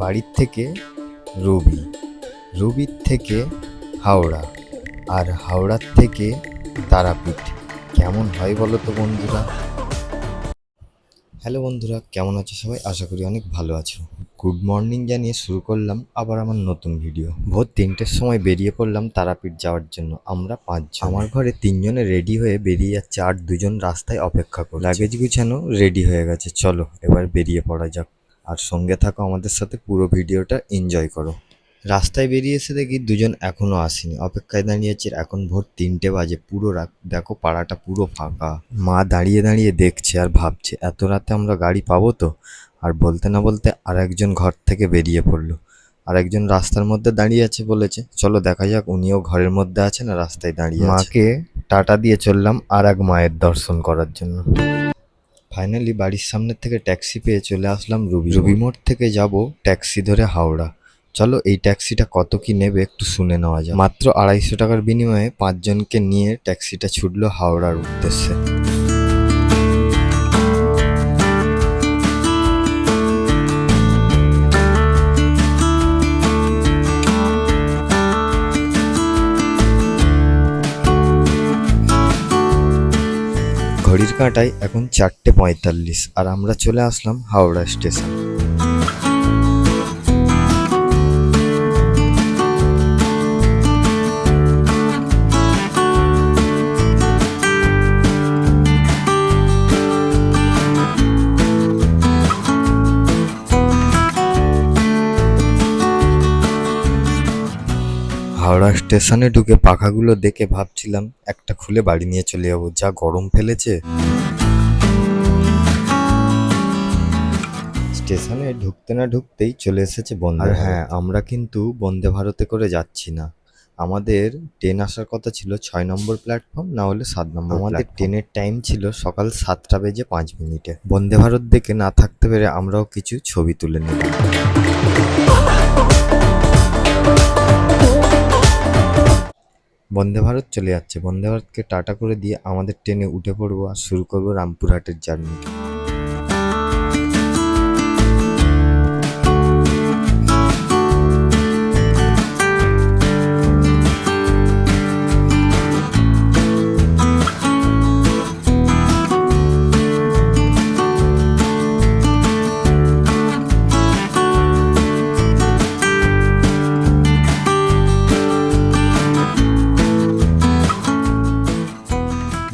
বাড়ির থেকে রবি, রবির থেকে হাওড়া, আর হাওড়ার থেকে তারাপীঠ। কেমন হয় বলো তো বন্ধুরা? হ্যালো বন্ধুরা, কেমন আছো সবাই? আশা করি অনেক ভালো আছো। গুড মর্নিং জানিয়ে শুরু করলাম আবার আমার নতুন ভিডিও। ভোর 3টের সময় বেরিয়ে পড়লাম তারাপীঠ যাওয়ার জন্য। আমরা 5জন। আমার ঘরে 3জনে রেডি হয়ে বেরিয়ে যাচ্ছে, আর 2জন রাস্তায় অপেক্ষা করছে। লাগেজ গুছানো রেডি হয়ে গেছে, চলো এবার বেরিয়ে পড়া যাক। আর সঙ্গে থাকো আমাদের সাথে, পুরো ভিডিওটা এনজয় করো। রাস্তায় বেরিয়ে এসে দেখি 2জন এখনো আসেনি, অপেক্ষায় দাঁড়িয়ে আছে। এখন ভোর 3টে বাজে, পুরো রাত দেখো পাড়াটা পুরো ফাঁকা। মা দাঁড়িয়ে দাঁড়িয়ে দেখছে আর ভাবছে এত রাতে আমরা গাড়ি পাবো তো। আর বলতে না বলতে আর একজন ঘর থেকে বেরিয়ে পড়লো। আর একজন রাস্তার মধ্যে দাঁড়িয়ে আছে, বলেছে চলো দেখা যাক উনিও ঘরের মধ্যে আছে না রাস্তায় দাঁড়িয়ে আছে। মাকে টাটা দিয়ে চললাম আর এক মায়ের দর্শন করার জন্য। ফাইনালি বাড়ির সামনের থেকে ট্যাক্সি পেয়ে চলে আসলাম রবি মোড় থেকে যাব ট্যাক্সি ধরে হাওড়া। চলো এই ট্যাক্সিটা কত কি নেবে একটু শুনে নেওয়া যায়। মাত্র 250 টাকার বিনিময়ে 5জনকে নিয়ে ট্যাক্সিটা ছুটলো হাওড়ার উদ্দেশ্যে। ঘড়ির কাঁটায় এখন 4:45 আর আমরা চলে আসলাম হাওড়া স্টেশন। হাওড়া স্টেশনে ঢুকে পাখাগুলো দেখে ভাবছিলাম একটা খুলে বাড়ি নিয়ে চলে যাবো, যা গরম ফেলেছে। স্টেশনে ঢুকতে না ঢুকতেই চলে এসেছে বন্দে ভারত। হ্যাঁ, আমরা কিন্তু বন্দে ভারতে করে যাচ্ছি না। আমাদের ট্রেন আসার কথা ছিল 6 নম্বর প্ল্যাটফর্ম, না হলে 7 নম্বর। আমাদের ট্রেনের টাইম ছিল সকাল 7:05। বন্দে ভারত দেখে না থাকতে পেরে আমরাও কিছু ছবি তুলে নিলাম। বন্দে ভারত চলে যাচ্ছে, বন্দে ভারতকে টাটা করে দিয়ে আমাদের ট্রেনে উঠে পড়বো আর শুরু করবো রামপুরহাটের জার্নি।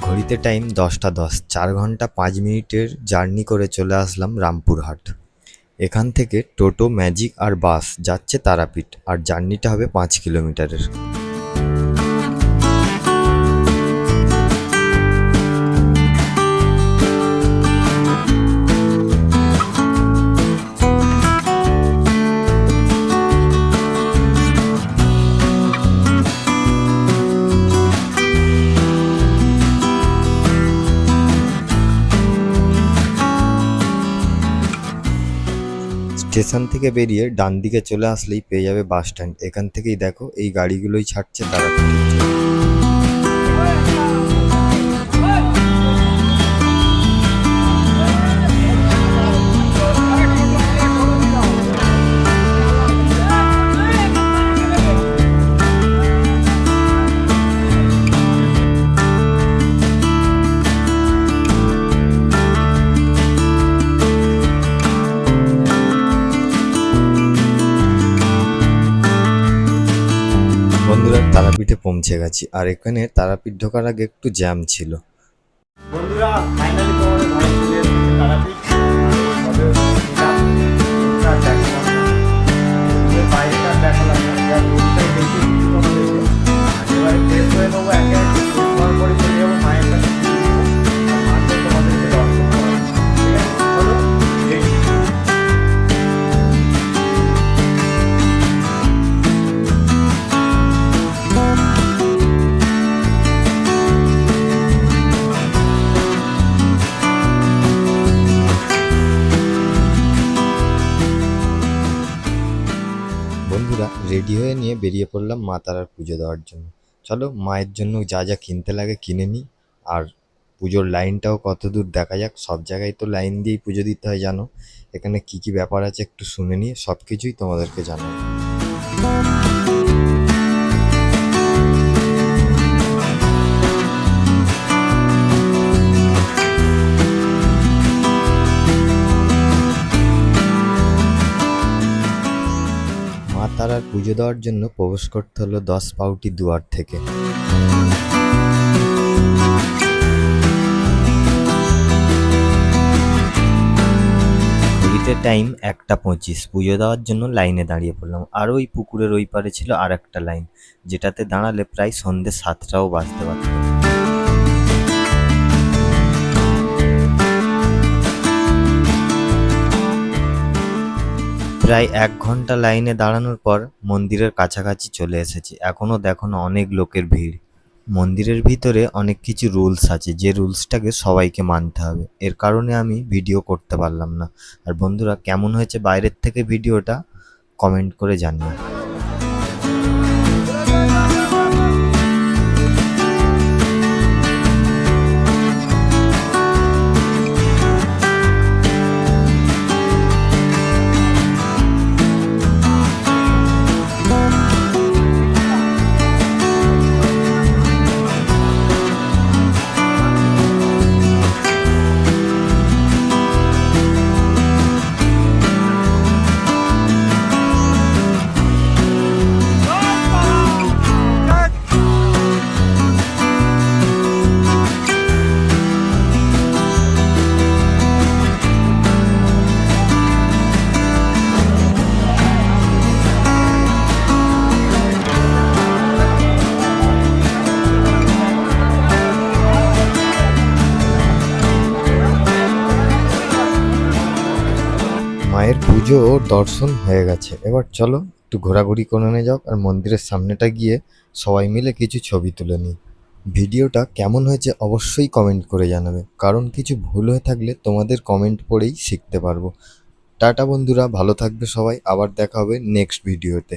ঘড়িতে টাইম 10:10, 4 ঘন্টা 5 মিনিটের জার্নি করে চলে আসলাম রামপুরহাট। এখান থেকে টোটো, ম্যাজিক আর বাস যাচ্ছে তারাপীঠ, আর জার্নিটা হবে 5 কিলোমিটারের। স্টেশন থেকে বেরিয়ে ডান দিকে চলে আসলেই পেয়ে যাবে বাস স্ট্যান্ড। এখান থেকেই দেখো এই গাড়িগুলোই ছাড়ছে তারাপীঠের জন্য। বন্ধুরা তারাপীঠে পৌঁছে গেছি, আর এখানে তারাপীঠ ঢোকার আগে একটু জ্যাম ছিল। বন্ধুরা ফাইনালি তোমাদের ঘরে চলে এসেছে তারাপীঠ। বাইরেটার দেখালাম না, যা রোডটাই দেখে কিছু কম হয়েছে। এবারে ফ্রেশ হয়ে নেবো, একে একে পরিষ্কার করে চলে যাবো মায়ের কাছে। মাকে তোমাদেরকে দর্শন করাবো, ঠিক আছে? চলো রেডি। বন্ধুরা রেডি হয়ে নিয়ে বেরিয়ে পড়লাম মা তারার পুজো দেওয়ার জন্য। চলো মায়ের জন্য যা যা কিনতে লাগে কিনে নিই, আর পুজোর লাইনটাও কত দূর দেখা যাক। সব জায়গায় তো লাইন দিয়েই পুজো দিতে হয় জানো, এখানে কি কি ব্যাপার আছে একটু শুনে নিয়ে সব কিছুই তোমাদেরকে জানাবো। মা তারার পুজো দেওয়ার জন্য প্রবেশ করতে হলো 10 পাউটি দুয়ার থেকে। ঘড়িতে টাইম 1:25। পুজো দেওয়ার জন্য লাইনে দাঁড়িয়ে পড়লাম। আর ওই পুকুরের ওই পারে ছিল আর একটা লাইন, যেটাতে দাঁড়ালে প্রায় সন্ধ্যে 7টাও বাজতে পারত। প্রায় 1 ঘন্টা লাইনে দাঁড়ানোর পর মন্দিরের কাছাকাছি চলে এসেছি। এখনো দেখো না অনেক লোকের ভিড়। মন্দিরের ভিতরে অনেক কিছু রুলস আছে, যে রুলসটাকে সবাইকে মানতে হবে। এর কারণে আমি ভিডিও করতে পারলাম না। আর বন্ধুরা, কেমন হয়েছে বাইরের থেকে ভিডিওটা কমেন্ট করে জানিও। মায়ের পুজো ও দর্শন হয়ে গেছে। এবার চলো একটু ঘোরাঘুরি করে নিয়ে যাও, আর মন্দিরের সামনেটা গিয়ে সবাই মিলে কিছু ছবি তুলে নিই। ভিডিওটা কেমন হয়েছে অবশ্যই কমেন্ট করে জানাবে, কারণ কিছু ভুল হয়ে থাকলে তোমাদের কমেন্ট পড়েই শিখতে পারবো। টাটা বন্ধুরা, ভালো থাকবে সবাই, আবার দেখা হবে নেক্সট ভিডিওতে।